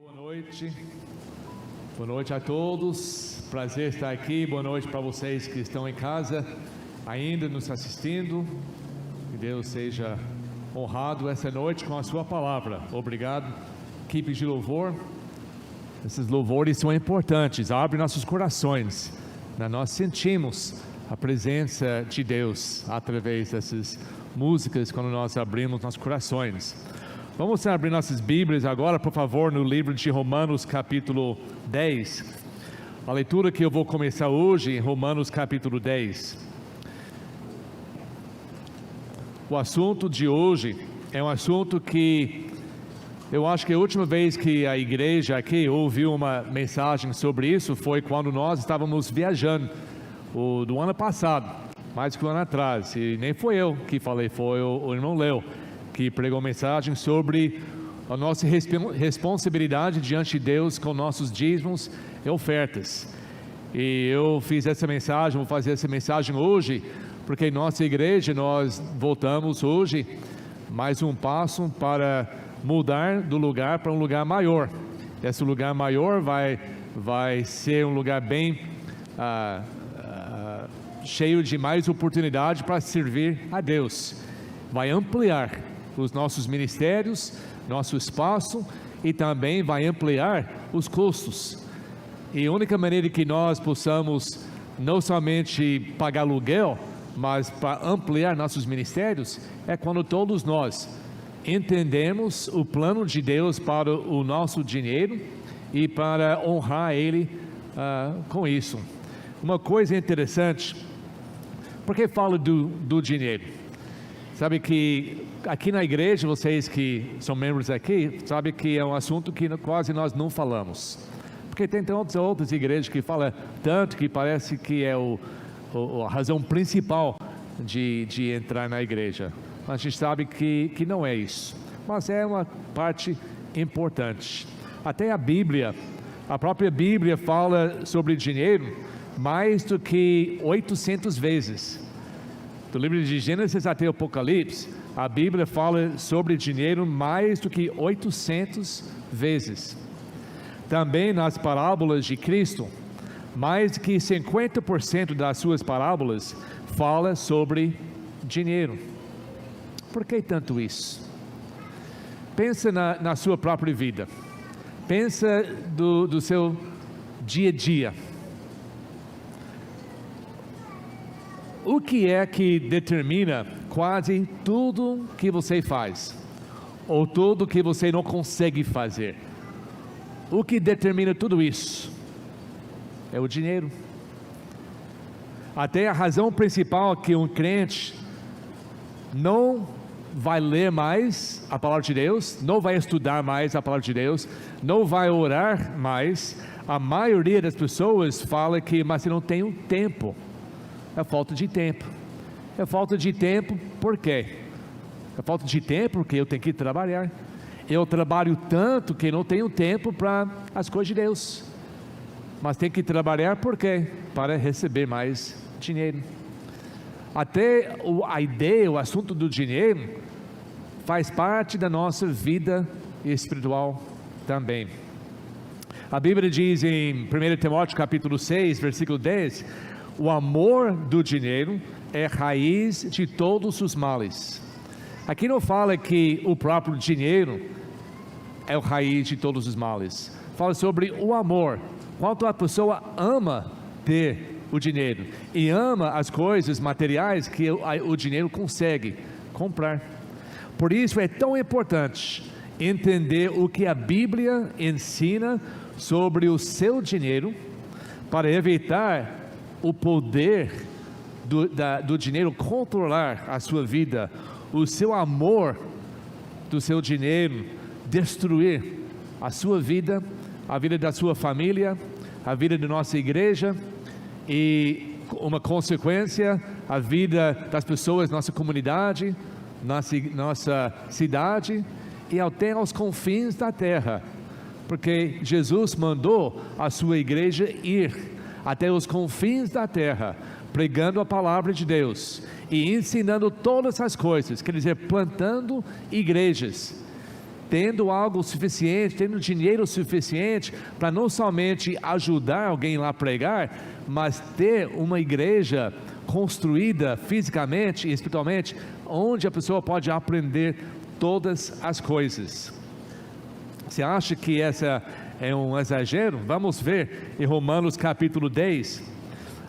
Boa noite a todos, prazer estar aqui, boa noite para vocês que estão em casa ainda nos assistindo, que Deus seja honrado essa noite com a sua palavra. Obrigado, equipe de louvor. Esses louvores são importantes, abrem nossos corações, nós sentimos a presença de Deus através dessas músicas quando nós abrimos nossos corações. Vamos abrir nossas Bíblias agora, por favor, no livro de Romanos capítulo 10. A leitura que eu vou começar hoje em Romanos capítulo 10. O assunto de hoje é um assunto que eu acho que a última vez que a igreja aqui ouviu uma mensagem sobre isso foi quando nós estávamos viajando, do ano passado, mais que um ano atrás, e nem foi eu que falei, foi o irmão Leo, que pregou mensagem sobre a nossa responsabilidade diante de Deus com nossos dízimos e ofertas. E eu fiz essa mensagem, vou fazer essa mensagem hoje, porque em nossa igreja nós voltamos hoje mais um passo para mudar do lugar para um lugar maior. Esse lugar maior vai ser um lugar bem cheio de mais oportunidade para servir a Deus. Vai ampliar os nossos ministérios, nosso espaço, e também vai ampliar os custos. E a única maneira que nós possamos não somente pagar aluguel, mas para ampliar nossos ministérios, é quando todos nós entendemos o plano de Deus para o nosso dinheiro e para honrar Ele com isso. Uma coisa interessante, porque falo do dinheiro? Sabe que aqui na igreja, vocês que são membros aqui, sabe que é um assunto que quase nós não falamos. Porque tem tantas outras igrejas que falam tanto que parece que é a razão principal de entrar na igreja. Mas a gente sabe que não é isso. Mas é uma parte importante. Até a própria Bíblia fala sobre dinheiro mais do que 800 vezes. Do livro de Gênesis até o Apocalipse, a Bíblia fala sobre dinheiro mais do que 800 vezes. Também nas parábolas de Cristo, mais que 50% das suas parábolas fala sobre dinheiro. Por que tanto isso? Pensa na sua própria vida. Pensa do seu dia a dia. O que é que determina quase tudo que você faz? Ou tudo que você não consegue fazer? O que determina tudo isso? É o dinheiro. Até a razão principal que um crente não vai ler mais a palavra de Deus, não vai estudar mais a palavra de Deus, não vai orar mais, a maioria das pessoas fala que, mas você não tem um tempo. É falta de tempo. É falta de tempo por quê? É falta de tempo porque eu tenho que trabalhar. Eu trabalho tanto que não tenho tempo para as coisas de Deus. Mas tenho que trabalhar por quê? Para receber mais dinheiro. Até a ideia, o assunto do dinheiro faz parte da nossa vida espiritual também. A Bíblia diz em 1 Timóteo capítulo 6, versículo 10, o amor do dinheiro é raiz de todos os males. Aqui não fala que o próprio dinheiro é a raiz de todos os males. Fala sobre o amor. Quanto a pessoa ama ter o dinheiro e ama as coisas materiais que o dinheiro consegue comprar. Por isso é tão importante entender o que a Bíblia ensina sobre o seu dinheiro para evitar o poder do dinheiro controlar a sua vida, o seu amor do seu dinheiro destruir a sua vida, a vida da sua família, a vida da nossa igreja e uma consequência, a vida das pessoas, nossa comunidade, nossa cidade e até aos confins da terra, porque Jesus mandou a sua igreja ir até os confins da terra, pregando a palavra de Deus e ensinando todas as coisas, quer dizer, plantando igrejas. tendo algo suficiente, tendo dinheiro suficiente para não somente ajudar alguém lá a pregar, mas ter uma igreja construída fisicamente e espiritualmente, onde a pessoa pode aprender todas as coisas. Você acha que essa é um exagero? Vamos ver em Romanos capítulo 10,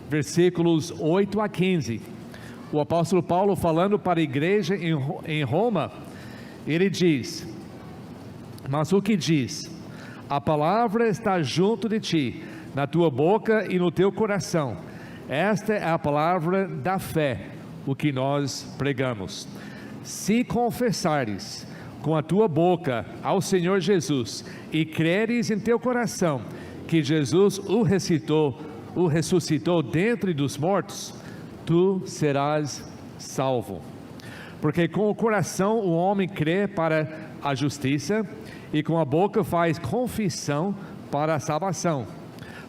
versículos 8 a 15. O apóstolo Paulo, falando para a igreja em Roma, ele diz: mas o que diz? A palavra está junto de ti, na tua boca e no teu coração. Esta é a palavra da fé, o que nós pregamos. Se confessares com a tua boca ao Senhor Jesus e creres em teu coração que Jesus o ressuscitou dentre dos mortos, tu serás salvo. Porque com o coração o homem crê para a justiça, e com a boca faz confissão para a salvação.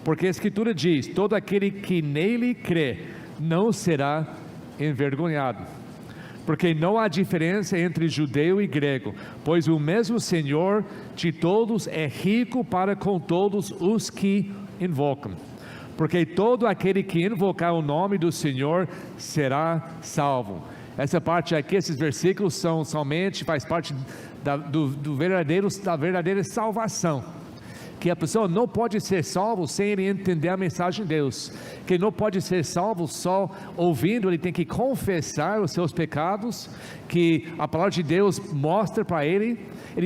Porque a Escritura diz: todo aquele que nele crê não será envergonhado. Porque não há diferença entre judeu e grego, pois o mesmo Senhor de todos é rico para com todos os que invocam. Porque todo aquele que invocar o nome do Senhor será salvo. Essa parte aqui, esses versículos faz parte da verdadeira salvação. Que a pessoa não pode ser salvo sem ele entender a mensagem de Deus, que ele não pode ser salvo só ouvindo, ele tem que confessar os seus pecados, que a palavra de Deus mostra para ele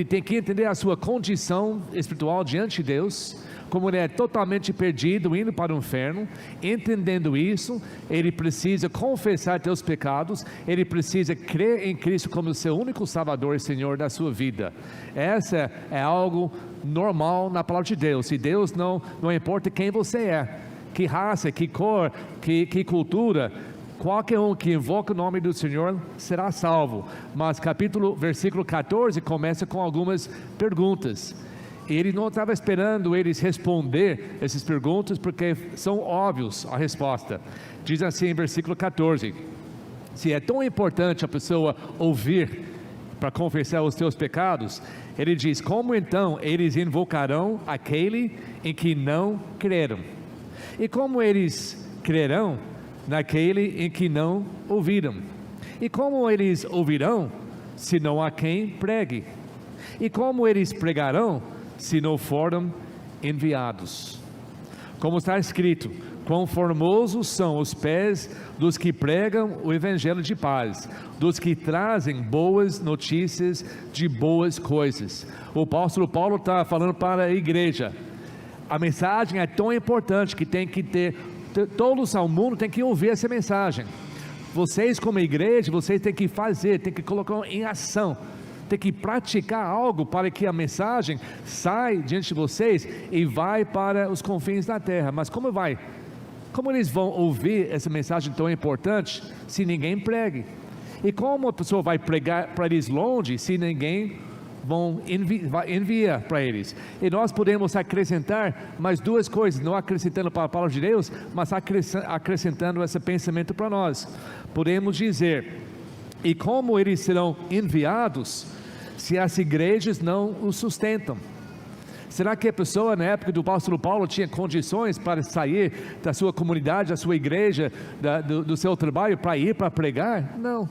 tem que entender a sua condição espiritual diante de Deus, como ele é totalmente perdido, indo para o inferno. Entendendo isso, ele precisa confessar seus pecados, ele precisa crer em Cristo como seu único Salvador e Senhor da sua vida. Essa é algo normal na palavra de Deus. E Deus não importa quem você é, que raça, que cor, que cultura, qualquer um que invoca o nome do Senhor será salvo. Mas versículo 14 começa com algumas perguntas. Ele não estava esperando eles responder essas perguntas, porque são óbvios a resposta. Diz assim em versículo 14: se é tão importante a pessoa ouvir para confessar os seus pecados, ele diz: como então eles invocarão aquele em que não creram? E como eles crerão naquele em que não ouviram? E como eles ouvirão se não há quem pregue? E como eles pregarão se não foram enviados? Como está escrito: quão formosos são os pés dos que pregam o evangelho de paz, dos que trazem boas notícias de boas coisas. O apóstolo Paulo está falando para a igreja. A mensagem é tão importante que tem que ter, todos ao mundo tem que ouvir essa mensagem. Vocês como igreja, vocês têm que fazer, têm que colocar em ação, tem que praticar algo para que a mensagem saia diante de vocês e vai para os confins da terra. Mas como vai? Como eles vão ouvir essa mensagem tão importante se ninguém pregue? E como a pessoa vai pregar para eles longe se ninguém envia para eles? E nós podemos acrescentar mais duas coisas, não acrescentando para a palavra de Deus, mas acrescentando esse pensamento para nós. Podemos dizer: e como eles serão enviados se as igrejas não os sustentam? Será que a pessoa na época do apóstolo Paulo tinha condições para sair da sua comunidade, da sua igreja, do seu trabalho para ir para pregar? Não.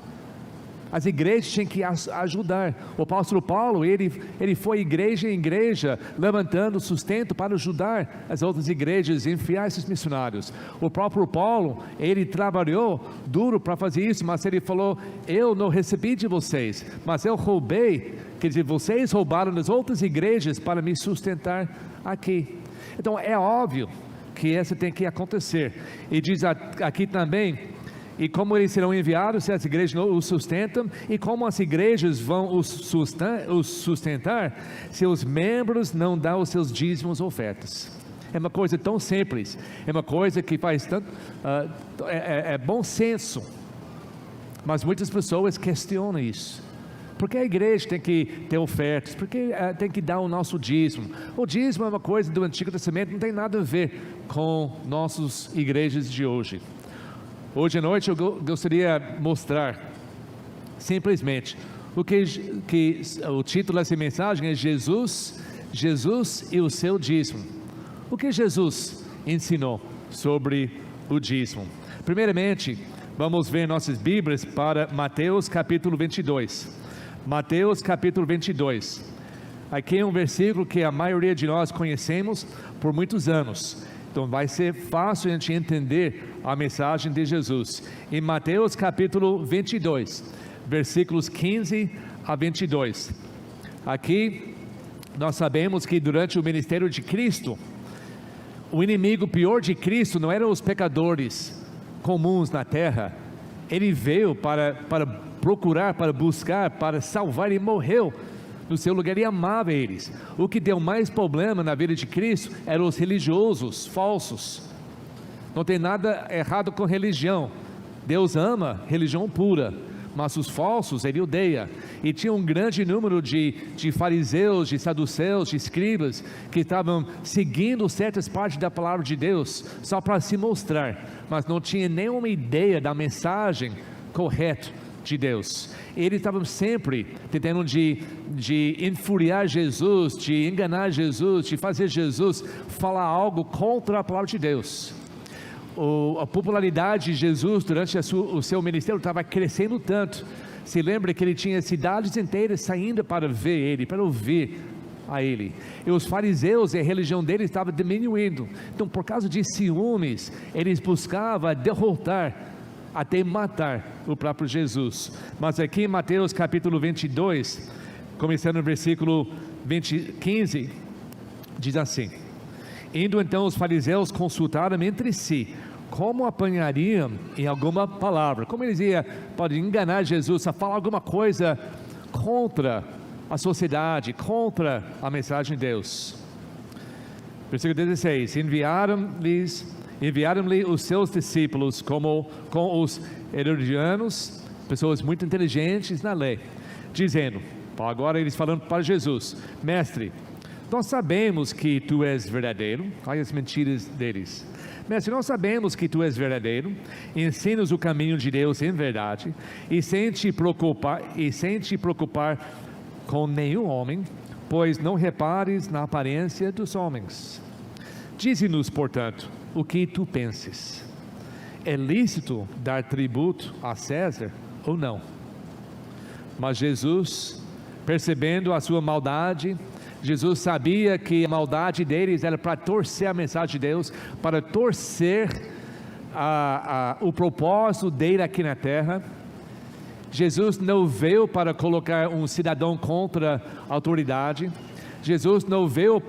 As igrejas tinham que ajudar. O apóstolo Paulo, ele foi igreja em igreja, levantando sustento para ajudar as outras igrejas, enviar esses missionários. O próprio Paulo, ele trabalhou duro para fazer isso, mas ele falou: eu não recebi de vocês, mas eu roubei. Quer dizer, vocês roubaram das outras igrejas para me sustentar aqui. Então é óbvio que isso tem que acontecer. E diz aqui também: e como eles serão enviados se as igrejas não os sustentam? E como as igrejas vão os sustentar se os membros não dão os seus dízimos ou ofertas? É uma coisa tão simples, é uma coisa que faz tanto, é bom senso, mas muitas pessoas questionam isso. Por que a igreja tem que ter ofertas? Por que tem que dar o nosso dízimo? O dízimo é uma coisa do Antigo Testamento, não tem nada a ver com nossas igrejas de hoje. Hoje à noite eu gostaria de mostrar simplesmente O título dessa mensagem é Jesus e o seu dízimo. O que Jesus ensinou sobre o dízimo? Primeiramente, vamos ver nossas Bíblias para Mateus capítulo 22. Mateus capítulo 22. Aqui é um versículo que a maioria de nós conhecemos por muitos anos. Então vai ser fácil a gente entender a mensagem de Jesus. Em Mateus capítulo 22, versículos 15 a 22. Aqui nós sabemos que durante o ministério de Cristo, o inimigo pior de Cristo não eram os pecadores comuns na terra. Ele veio para procurar, para buscar, para salvar, e morreu no seu lugar e amava eles. O que deu mais problema na vida de Cristo eram os religiosos falsos. Não tem nada errado com religião. Deus ama religião pura, mas os falsos Ele odeia. E tinha um grande número de fariseus, de saduceus, de escribas, que estavam seguindo certas partes da palavra de Deus, só para se mostrar, mas não tinha nenhuma ideia da mensagem correta de Deus. Eles estavam sempre tentando de infuriar Jesus, de enganar Jesus, de fazer Jesus falar algo contra a palavra de Deus. A popularidade de Jesus durante o seu ministério estava crescendo tanto. Se lembra que ele tinha cidades inteiras saindo para ver ele, para ouvir a ele. E os fariseus e a religião deles estava diminuindo. Então, por causa de ciúmes, eles buscavam derrotar, até matar o próprio Jesus. Mas aqui em Mateus capítulo 22, começando no versículo 15, diz assim: indo então os fariseus consultaram entre si como apanhariam em alguma palavra, como eles podem enganar Jesus a falar alguma coisa contra a sociedade, contra a mensagem de Deus. Versículo 16: enviaram-lhe os seus discípulos com os herodianos, pessoas muito inteligentes na lei, dizendo, agora eles falando para Jesus: mestre, nós sabemos que tu és verdadeiro. Olha as mentiras deles. Mestre, nós sabemos que tu és verdadeiro, ensinas o caminho de Deus em verdade, e sem te preocupar com nenhum homem, pois não repares na aparência dos homens. Dize-nos, portanto, o que tu penses. É lícito dar tributo a César ou não? Mas Jesus, percebendo a sua maldade, Jesus sabia que a maldade deles era para torcer a mensagem de Deus, para torcer o propósito dele aqui na terra. Jesus não veio para colocar um cidadão contra a autoridade. Jesus não veio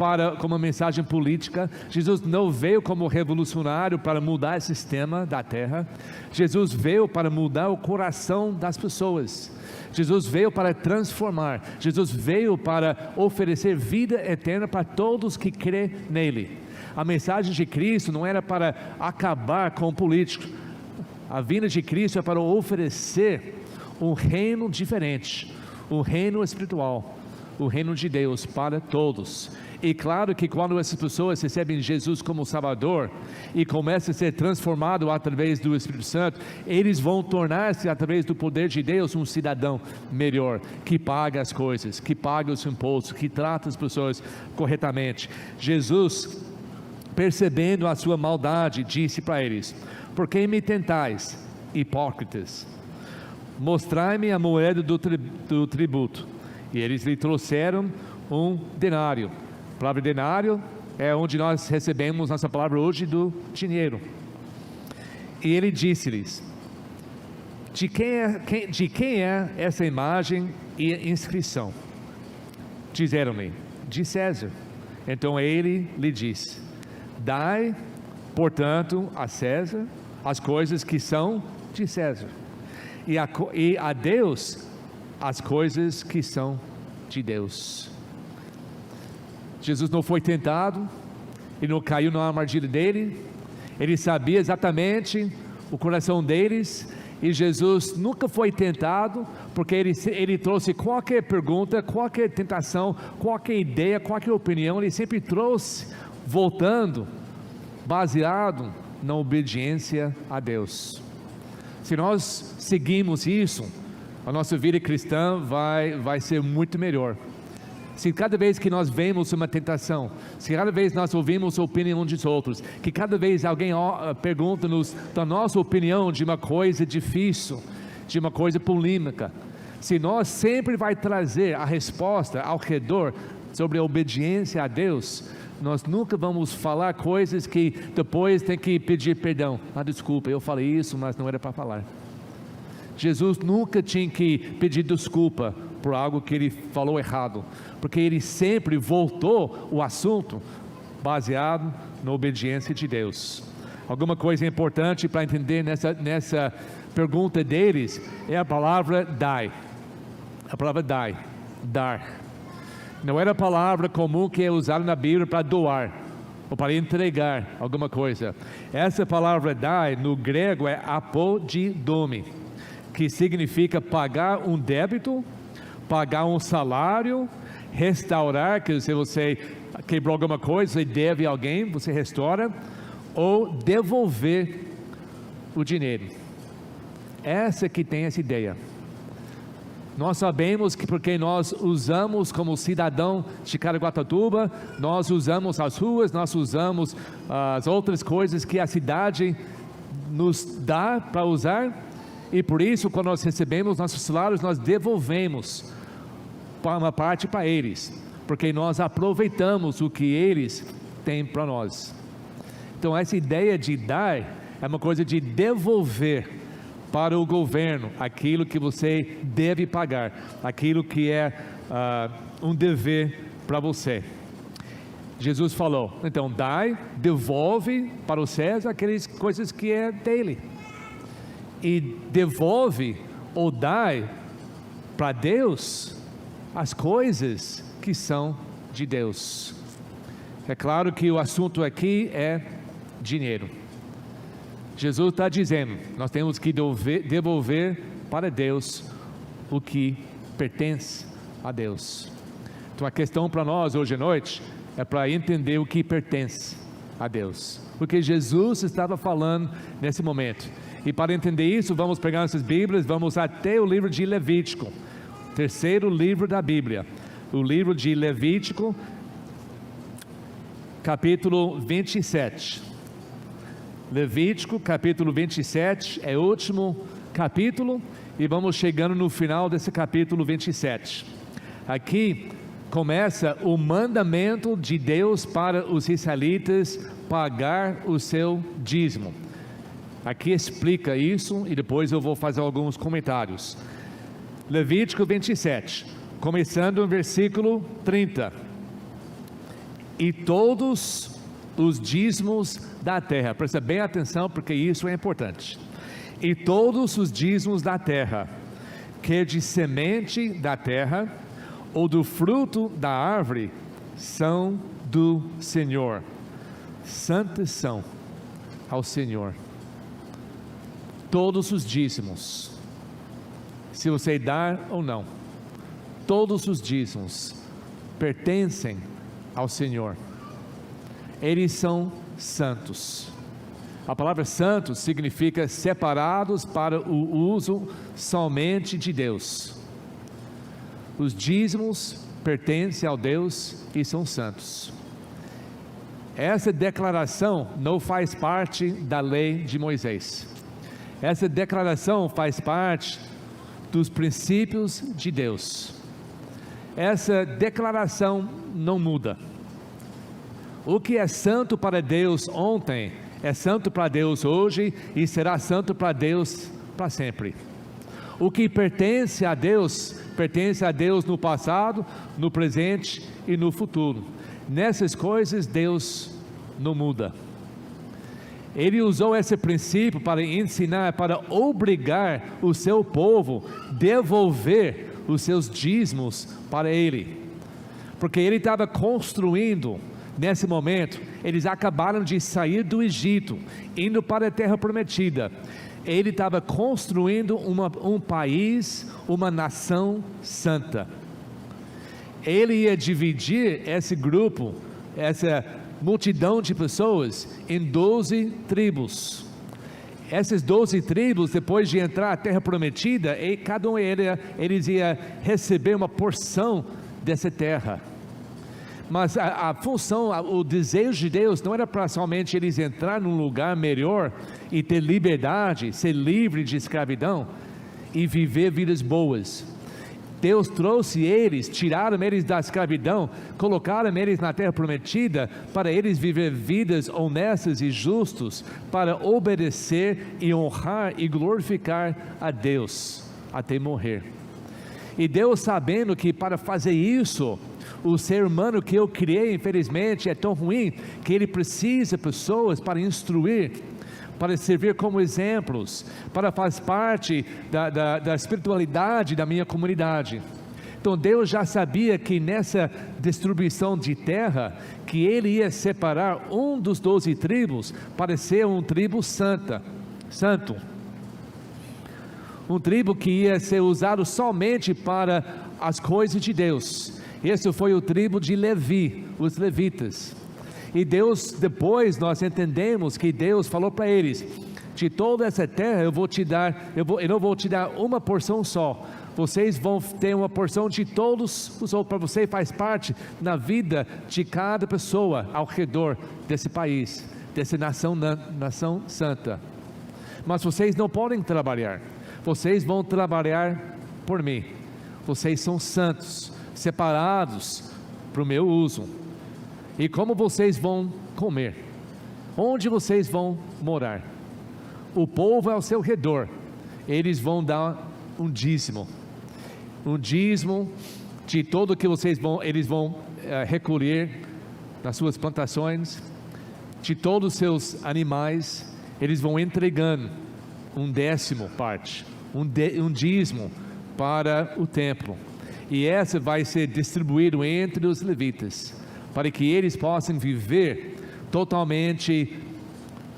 como uma mensagem política. Jesus não veio como revolucionário para mudar o sistema da terra. Jesus veio para mudar o coração das pessoas. Jesus veio para transformar. Jesus veio para oferecer vida eterna para todos que crêem nele. A mensagem de Cristo não era para acabar com o político. A vinda de Cristo é para oferecer um reino diferente, um reino espiritual, o reino de Deus para todos. E claro que quando essas pessoas recebem Jesus como Salvador e começam a ser transformados através do Espírito Santo, eles vão tornar-se, através do poder de Deus, um cidadão melhor, que paga as coisas, que paga os impostos, que trata as pessoas corretamente. Jesus, percebendo a sua maldade, disse para eles: por que me tentais, hipócritas? Mostrai-me a moeda do tributo. E eles lhe trouxeram um denário. A palavra denário é onde nós recebemos nossa palavra hoje do dinheiro. E ele disse-lhes: de quem é essa imagem e inscrição? Disseram-lhe: de César. Então ele lhe disse: dai, portanto, a César as coisas que são de César, e a Deus as coisas que são de Deus. Jesus não foi tentado, ele não caiu na armadilha dele, ele sabia exatamente o coração deles, e Jesus nunca foi tentado, porque ele trouxe qualquer pergunta, qualquer tentação, qualquer ideia, qualquer opinião, ele sempre trouxe voltando, baseado na obediência a Deus. Se nós seguimos isso, a nossa vida cristã vai ser muito melhor. Se cada vez que nós vemos uma tentação, se cada vez nós ouvimos a opinião dos outros, que cada vez alguém pergunta-nos da nossa opinião de uma coisa difícil, de uma coisa polêmica, se nós sempre vai trazer a resposta ao redor sobre a obediência a Deus, nós nunca vamos falar coisas que depois tem que pedir perdão. Desculpa, eu falei isso, mas não era para falar. Jesus nunca tinha que pedir desculpa por algo que ele falou errado, porque ele sempre voltou o assunto baseado na obediência de Deus. Alguma coisa importante para entender nessa pergunta deles é a palavra dai. A palavra dai, dar. Não era a palavra comum que é usada na Bíblia para doar ou para entregar alguma coisa. Essa palavra dai no grego é apodidome, que significa pagar um débito, pagar um salário, restaurar, que se você quebrou alguma coisa, você deve a alguém, você restaura, ou devolver o dinheiro. Essa que tem essa ideia. Nós sabemos que porque nós usamos como cidadão de Caraguatatuba, nós usamos as ruas, nós usamos as outras coisas que a cidade nos dá para usar, e por isso quando nós recebemos nossos salários, nós devolvemos uma parte para eles, porque nós aproveitamos o que eles têm para nós. Então essa ideia de dar é uma coisa de devolver para o governo aquilo que você deve pagar, aquilo que é um dever para você. Jesus falou, então dai, devolve para o César aquelas coisas que é dele, e devolve ou dai para Deus as coisas que são de Deus. É claro que o assunto aqui é dinheiro. Jesus está dizendo, nós temos que devolver para Deus o que pertence a Deus. Então a questão para nós hoje à noite é para entender o que pertence a Deus, porque Jesus estava falando nesse momento. E para entender isso, vamos pegar nossas Bíblias, vamos até o livro de Levítico, terceiro livro da Bíblia, o livro de Levítico, capítulo 27. Levítico capítulo 27 é o último capítulo, e vamos chegando no final desse capítulo 27. Aqui começa o mandamento de Deus para os israelitas pagar o seu dízimo. Aqui explica isso e depois eu vou fazer alguns comentários. Levítico 27, começando no versículo 30. E todos os dízimos da terra, presta bem atenção porque isso é importante. E todos os dízimos da terra, que de semente da terra ou do fruto da árvore, são do Senhor, santos são ao Senhor. Todos os dízimos, se você dar ou não, todos os dízimos pertencem ao Senhor. Eles são santos. A palavra santos significa separados para o uso somente de Deus. Os dízimos pertencem ao Deus e são santos. Essa declaração não faz parte da lei de Moisés. Essa declaração faz parte dos princípios de Deus. Essa declaração não muda. O que é santo para Deus ontem, é santo para Deus hoje e será santo para Deus para sempre. O que pertence a Deus no passado, no presente e no futuro. Nessas coisas Deus não muda. Ele usou esse princípio para ensinar, para obrigar o seu povo a devolver os seus dízimos para Ele, porque Ele estava construindo. Nesse momento, eles acabaram de sair do Egito, indo para a terra prometida. Ele estava construindo um país, uma nação santa. Ele ia dividir esse grupo, essa multidão de pessoas, em 12 tribos. essas 12 tribos, depois de entrar na terra prometida, e cada um eles ia receber uma porção dessa terra. Mas a função, o desejo de Deus não era para somente eles entrar num lugar melhor e ter liberdade, ser livre de escravidão e viver vidas boas. Deus trouxe eles, tiraram eles da escravidão, colocaram eles na terra prometida para eles viver vidas honestas e justas, para obedecer e honrar e glorificar a Deus até morrer. E Deus, sabendo que para fazer isso, o ser humano que eu criei, infelizmente, é tão ruim, que ele precisa de pessoas para instruir, para servir como exemplos, para fazer parte da espiritualidade da minha comunidade. Então Deus já sabia que nessa distribuição de terra, que Ele ia separar um dos 12 tribos para ser um tribo santo, um tribo que ia ser usado somente para as coisas de Deus. Esse foi o tribo de Levi, os levitas. E Deus, depois nós entendemos que Deus falou para eles: de toda essa terra eu vou te dar, eu não vou te dar uma porção só, vocês vão ter uma porção de todos os outros, para você faz parte na vida de cada pessoa ao redor desse país, dessa nação santa. Mas vocês não podem trabalhar, vocês vão trabalhar por mim, vocês são santos, separados para o meu uso. E como vocês vão comer? Onde vocês vão morar? O povo ao seu redor, eles vão dar um dízimo de tudo que eles vão recolher nas suas plantações, de todos os seus animais, eles vão entregando um décimo parte, um dízimo para o templo, e essa vai ser distribuído entre os levitas, para que eles possam viver totalmente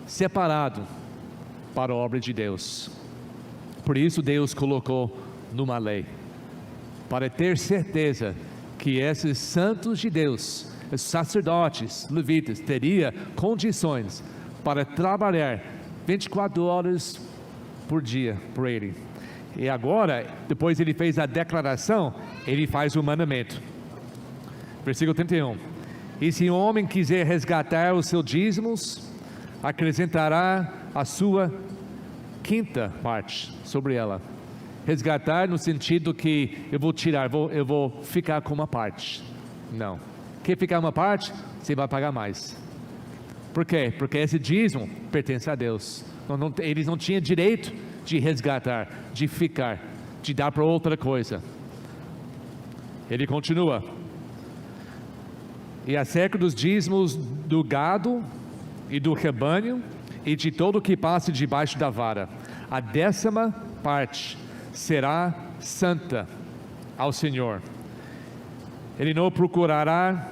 separado para a obra de Deus. Por isso Deus colocou numa lei, para ter certeza que esses santos de Deus, os sacerdotes, levitas, teriam condições para trabalhar 24 horas por dia por ele. E agora, depois ele fez a declaração, ele faz o mandamento. Versículo 31. E se um homem quiser resgatar os seus dízimos, acrescentará a sua quinta parte sobre ela. Resgatar no sentido que eu vou tirar, eu vou ficar com uma parte. Não. Quer ficar uma parte? Você vai pagar mais. Por quê? Porque esse dízimo pertence a Deus. Eles não tinham direito de resgatar, de ficar, de dar para outra coisa. Ele continua: e acerca dos dízimos do gado e do rebanho e de todo o que passe debaixo da vara, a 10ª parte será santa ao Senhor. Ele não procurará,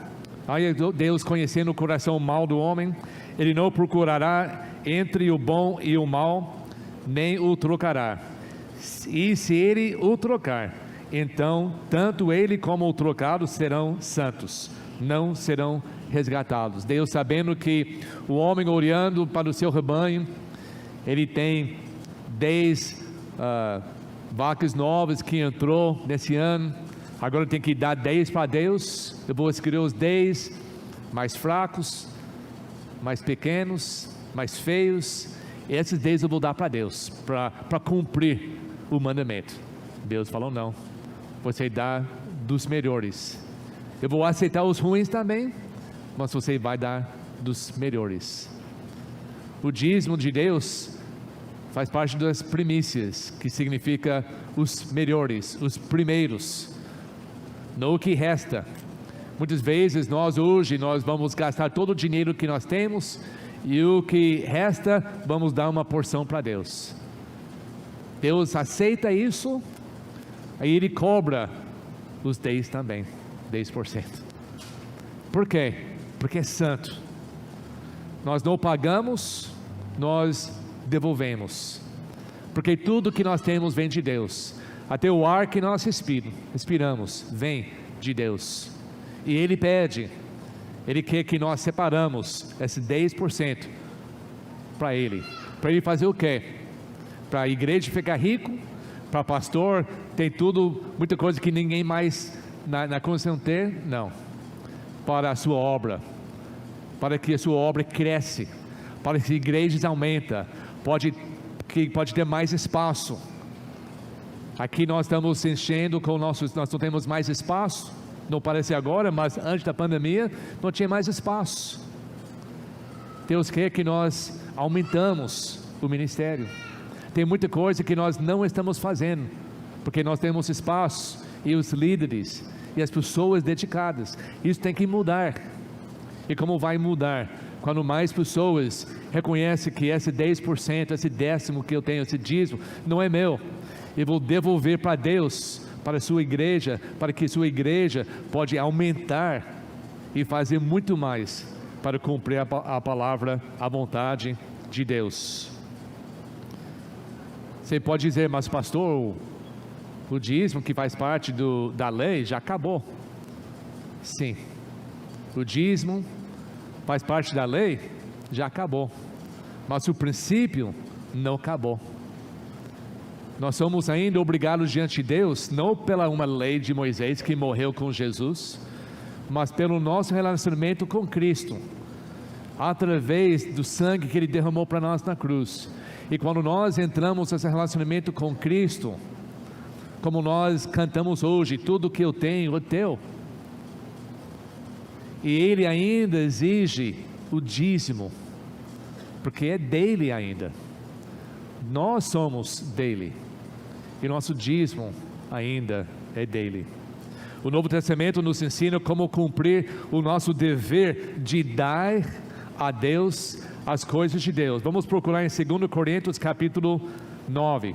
Deus conhecendo o coração mau do homem, ele não procurará entre o bom e o mal, nem o trocará. E se ele o trocar, então tanto ele como o trocado serão santos, não serão resgatados. Deus, sabendo que o homem olhando para o seu rebanho, ele tem 10 vacas novas que entrou nesse ano, agora tem que dar 10 para Deus. Eu vou escolher os 10 mais fracos, mais pequenos, mais feios. Esses 10 eu vou dar para Deus, para cumprir o mandamento. Deus falou: não, você dá dos melhores. Eu vou aceitar os ruins também, mas você vai dar dos melhores. O dízimo de Deus faz parte das primícias, que significa os melhores, os primeiros, não o que resta. Muitas vezes nós vamos gastar todo o dinheiro que nós temos, e o que resta vamos dar uma porção para Deus. Deus aceita isso, aí Ele cobra os 10 também, 10%. Por quê? Porque é santo. Nós não pagamos, nós devolvemos, porque tudo que nós temos vem de Deus. Até o ar que nós respiramos vem de Deus, e Ele pede, Ele quer que nós separamos esse 10% para Ele, Para ele fazer o quê? Para a igreja ficar rico, para pastor tem tudo, muita coisa que ninguém mais na condição ter? Não. Para a sua obra, para que a sua obra cresce, para que a igreja aumenta, pode ter mais espaço. Aqui nós estamos enchendo com nós não temos mais espaço, não parece agora, mas antes da pandemia não tinha mais espaço. Deus quer que nós aumentamos o ministério. Tem muita coisa que nós não estamos fazendo, porque nós temos espaço, e os líderes, e as pessoas dedicadas. Isso tem que mudar. E como vai mudar? Quando mais pessoas reconhecem que esse 10%, esse décimo que eu tenho, esse dízimo, não é meu. Eu vou devolver para Deus, para a sua igreja, para que sua igreja pode aumentar e fazer muito mais para cumprir a palavra, a vontade de Deus. Você pode dizer, mas pastor, o dízimo que faz parte da lei já acabou. Sim, o dízimo faz parte da lei, já acabou, mas o princípio não acabou. Nós somos ainda obrigados diante de Deus, não pela uma lei de Moisés que morreu com Jesus, mas pelo nosso relacionamento com Cristo, através do sangue que Ele derramou para nós na cruz. E quando nós entramos nesse relacionamento com Cristo, como nós cantamos hoje, tudo que eu tenho é teu, e Ele ainda exige o dízimo, porque é dele ainda, nós somos dele, e nosso dízimo ainda é dele. O Novo Testamento nos ensina como cumprir o nosso dever de dar a Deus as coisas de Deus. Vamos procurar em 2 Coríntios capítulo 9,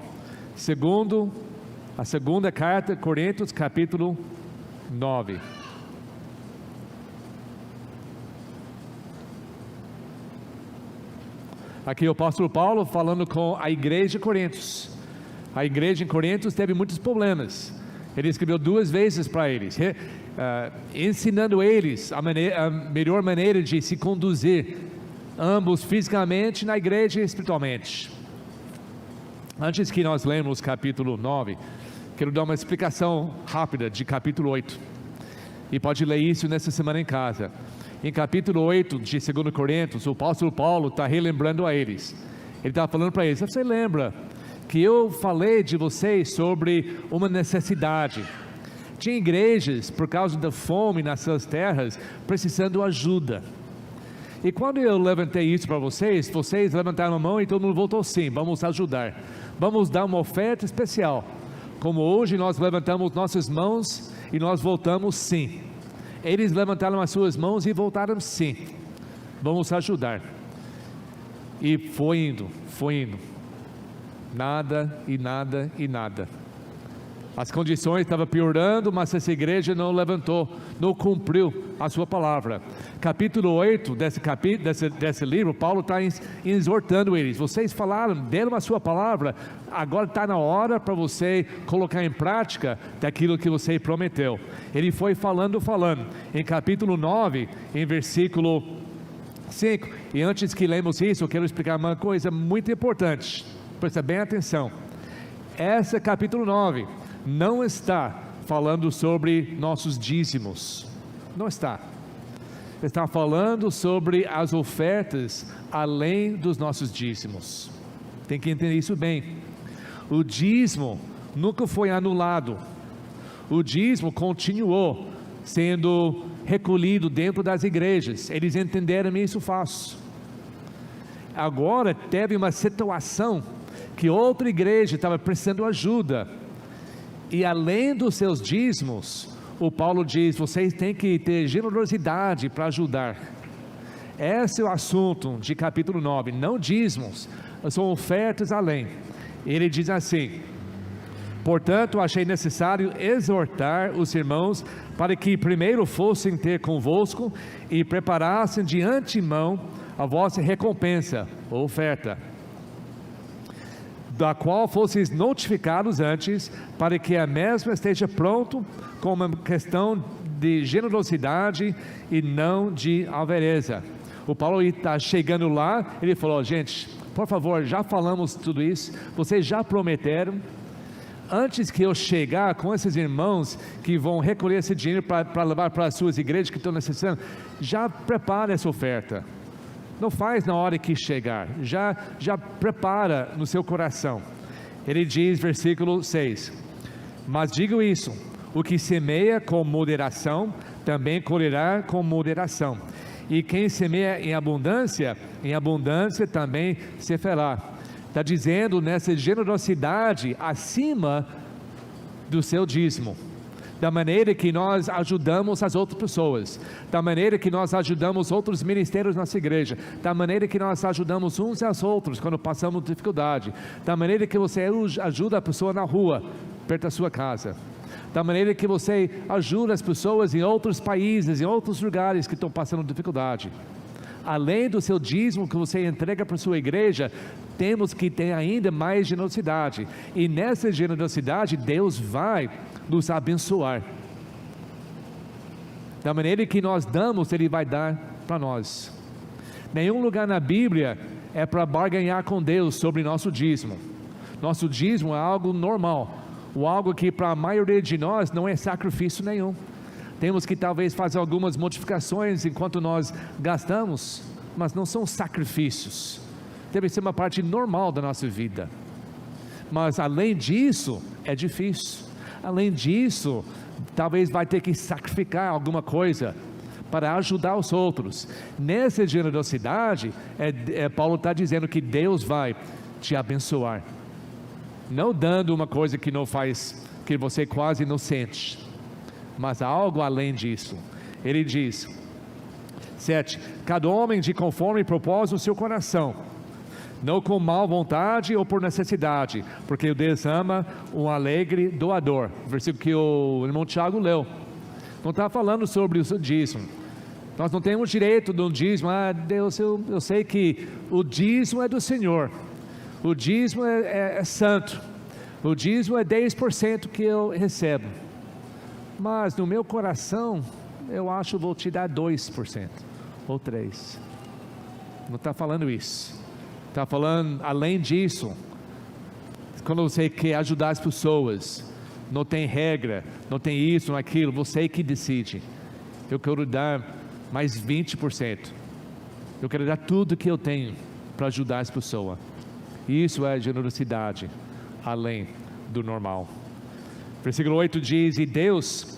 a segunda carta, Coríntios capítulo 9. Aqui o apóstolo Paulo falando com a igreja de Coríntios. A igreja em Coríntios teve muitos problemas. Ele escreveu 2 vezes para eles, ensinando eles a melhor maneira de se conduzir, ambos fisicamente na igreja e espiritualmente. Antes que nós lemos capítulo 9, quero dar uma explicação rápida de capítulo 8, e pode ler isso nessa semana em casa. Em capítulo 8 de 2 Coríntios, o apóstolo Paulo está relembrando a eles. Ele está falando para eles: você lembra que eu falei de vocês sobre uma necessidade? Tinha igrejas, por causa da fome nas suas terras, precisando de ajuda. E quando eu levantei isso para vocês, vocês levantaram a mão e todo mundo voltou: sim, vamos ajudar, vamos dar uma oferta especial. Como hoje nós levantamos nossas mãos e nós voltamos: sim. Eles levantaram as suas mãos e voltaram: sim, vamos ajudar. E foi indo, nada e nada e nada. As condições estavam piorando, mas essa igreja não levantou, não cumpriu a sua palavra. Capítulo 8 desse livro, Paulo está exortando eles: vocês falaram, deram a sua palavra, agora está na hora para você colocar em prática daquilo que você prometeu. Ele foi falando, em capítulo 9, em versículo 5, e antes que lemos isso, eu quero explicar uma coisa muito importante, presta bem atenção. Esse capítulo 9 não está falando sobre nossos dízimos, não está falando sobre as ofertas além dos nossos dízimos. Tem que entender isso bem. O dízimo nunca foi anulado, o dízimo continuou sendo recolhido dentro das igrejas. Eles entenderam isso fácil. Agora teve uma situação que outra igreja estava precisando ajuda, e além dos seus dízimos, o Paulo diz: vocês têm que ter generosidade para ajudar. Esse é o assunto de capítulo 9, não dízimos, são ofertas além. Ele diz assim: portanto achei necessário exortar os irmãos para que primeiro fossem ter convosco e preparassem de antemão a vossa recompensa, ou oferta, da qual fosseis notificados antes, para que a mesma esteja pronto com uma questão de generosidade e não de avareza. O Paulo está chegando lá, ele falou: gente, Por favor, já falamos tudo isso, vocês já prometeram, antes que eu chegar com esses irmãos que vão recolher esse dinheiro para levar para as suas igrejas que estão necessitando, já prepara essa oferta. Não faz na hora que chegar, já prepara no seu coração. Ele diz, versículo 6, mas digo isso, o que semeia com moderação, também colherá com moderação, e quem semeia em abundância também se fará. Está dizendo nessa generosidade acima do seu dízimo, da maneira que nós ajudamos as outras pessoas, da maneira que nós ajudamos outros ministérios na nossa igreja, da maneira que nós ajudamos uns aos outros quando passamos dificuldade, da maneira que você ajuda a pessoa na rua, perto da sua casa, da maneira que você ajuda as pessoas em outros países, em outros lugares que estão passando dificuldade. Além do seu dízimo que você entrega para a sua igreja, temos que ter ainda mais generosidade, e nessa generosidade Deus vai nos abençoar. Da maneira que nós damos, Ele vai dar para nós. Nenhum lugar na Bíblia é para barganhar com Deus sobre nosso dízimo. Nosso dízimo é algo normal, ou algo que para a maioria de nós não é sacrifício nenhum. Temos que talvez fazer algumas modificações enquanto nós gastamos, mas não são sacrifícios, deve ser uma parte normal da nossa vida. Mas além disso, é difícil. Além disso, talvez vai ter que sacrificar alguma coisa para ajudar os outros. Nessa generosidade, Paulo está dizendo que Deus vai te abençoar, não dando uma coisa que não faz, que você quase não sente, mas algo além disso. Ele diz, 7, cada homem de conforme propôs o seu coração, não com má vontade ou por necessidade, porque Deus ama um alegre doador. Versículo que o irmão Tiago leu, não está falando sobre o dízimo. Nós não temos direito do dízimo. Deus, eu sei que o dízimo é do Senhor, o dízimo é santo, o dízimo é 10% que eu recebo, mas no meu coração eu acho que vou te dar 2% ou 3%. Não está falando isso. Está falando além disso. Quando você quer ajudar as pessoas, não tem regra, não tem isso, não aquilo, você que decide. Eu quero dar mais 20%, eu quero dar tudo que eu tenho para ajudar as pessoas. Isso é generosidade além do normal. Versículo 8 diz, e Deus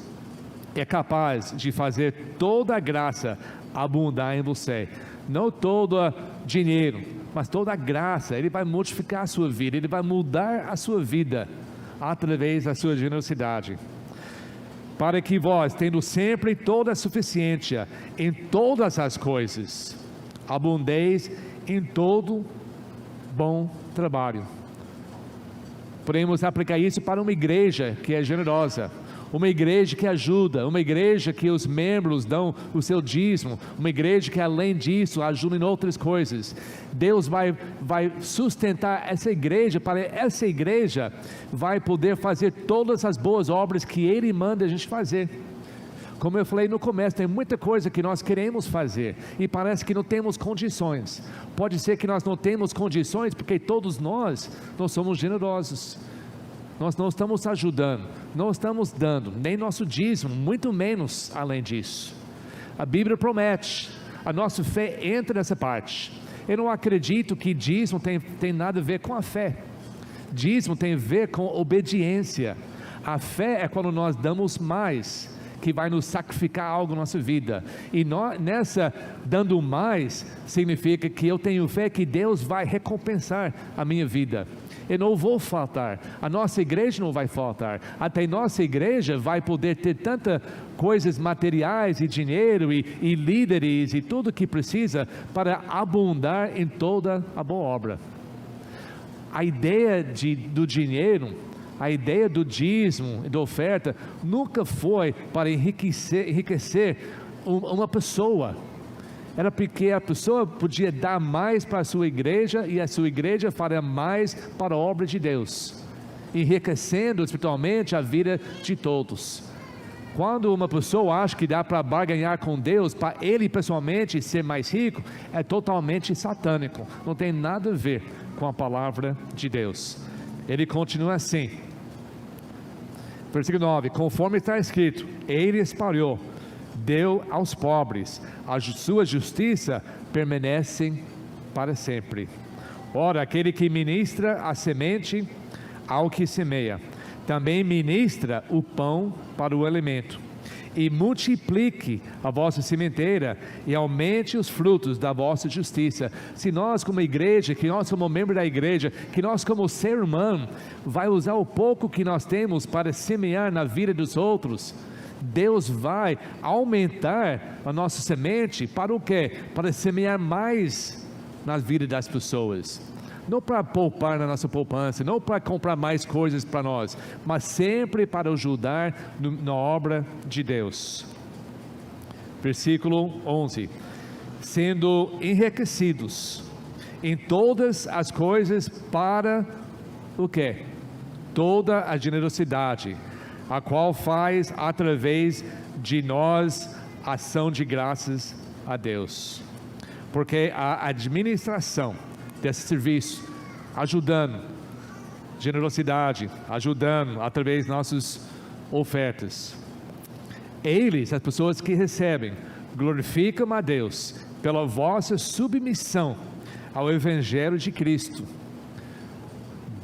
é capaz de fazer toda a graça abundar em você, não todo dinheiro, mas toda a graça. Ele vai modificar a sua vida, Ele vai mudar a sua vida através da sua generosidade, para que vós, tendo sempre toda a suficiência em todas as coisas, abundeis em todo bom trabalho. Podemos aplicar isso para uma igreja que é generosa, uma igreja que ajuda, uma igreja que os membros dão o seu dízimo, uma igreja que além disso ajuda em outras coisas. Deus vai sustentar essa igreja, para essa igreja vai poder fazer todas as boas obras que Ele manda a gente fazer. Como eu falei no começo, tem muita coisa que nós queremos fazer e parece que não temos condições. Pode ser que nós não temos condições porque todos nós não somos generosos. Nós não estamos ajudando, não estamos dando nem nosso dízimo, muito menos além disso. A Bíblia promete, a nossa fé entra nessa parte. Eu não acredito que dízimo tem nada a ver com a fé. Dízimo tem a ver com obediência. A fé é quando nós damos mais, que vai nos sacrificar algo na nossa vida, e nessa dando mais, significa que eu tenho fé que Deus vai recompensar a minha vida. Eu não vou faltar, a nossa igreja não vai faltar, até nossa igreja vai poder ter tantas coisas materiais e dinheiro e líderes e tudo que precisa para abundar em toda a boa obra. A ideia do dinheiro, a ideia do dízimo e da oferta nunca foi para enriquecer uma pessoa. Era porque a pessoa podia dar mais para a sua igreja e a sua igreja faria mais para a obra de Deus, enriquecendo espiritualmente a vida de todos. Quando uma pessoa acha que dá para barganhar com Deus, para ele pessoalmente ser mais rico, é totalmente satânico, não tem nada a ver com a palavra de Deus. Ele continua assim, versículo 9: conforme está escrito, ele espalhou, deu aos pobres, a sua justiça permanece para sempre. Ora, aquele que ministra a semente ao que semeia, também ministra o pão para o alimento, e multiplique a vossa sementeira, e aumente os frutos da vossa justiça. Se nós como igreja, que nós como membro da igreja, que nós como ser humano, vai usar o pouco que nós temos para semear na vida dos outros, Deus vai aumentar a nossa semente para o quê? Para semear mais na vida das pessoas. Não para poupar na nossa poupança, não para comprar mais coisas para nós, mas sempre para ajudar na obra de Deus. Versículo 11: sendo enriquecidos em todas as coisas para o quê? Toda a generosidade, a qual faz através de nós ação de graças a Deus. Porque a administração desse serviço, ajudando, generosidade, ajudando através de nossas ofertas, eles, as pessoas que recebem, glorificam a Deus pela vossa submissão ao Evangelho de Cristo.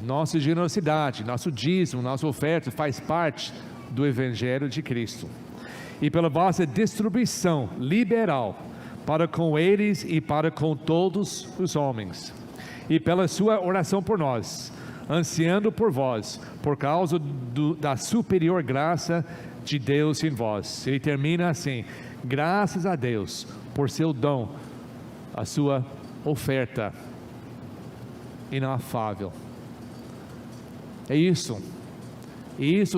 Nossa generosidade, nosso dízimo, nossa oferta faz parte do Evangelho de Cristo, e pela vossa distribuição liberal para com eles e para com todos os homens, e pela sua oração por nós, ansiando por vós, por causa da superior graça de Deus em vós. Ele termina assim: graças a Deus por seu dom, a sua oferta inafável. É isso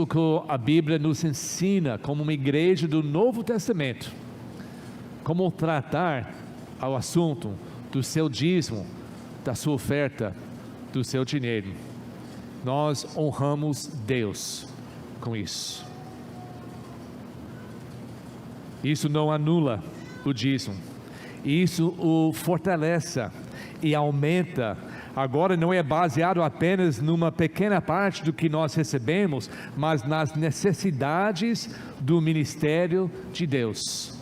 que a Bíblia nos ensina como uma igreja do Novo Testamento, como tratar ao assunto do seu dízimo, da sua oferta, do seu dinheiro. Nós honramos Deus com isso. Isso não anula o dízimo, isso o fortalece e aumenta. Agora não é baseado apenas numa pequena parte do que nós recebemos, mas nas necessidades do ministério de Deus.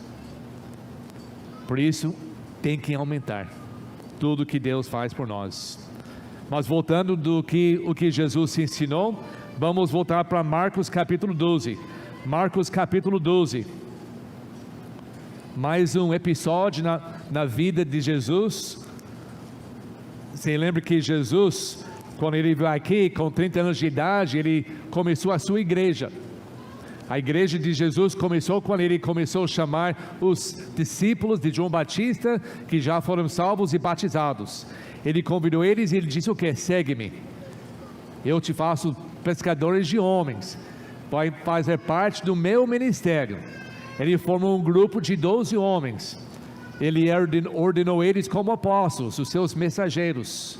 Por isso tem que aumentar tudo que Deus faz por nós. Mas voltando o que Jesus ensinou, vamos voltar para Marcos capítulo 12. Marcos capítulo 12. Mais um episódio na vida de Jesus. Você lembra que Jesus, quando ele veio aqui com 30 anos de idade, ele começou a sua igreja. A igreja de Jesus começou quando ele começou a chamar os discípulos de João Batista, que já foram salvos e batizados. Ele convidou eles e ele disse o que? Segue-me, eu te faço pescadores de homens, vai fazer parte do meu ministério. Ele formou um grupo de 12 homens, ele ordenou eles como apóstolos, os seus mensageiros.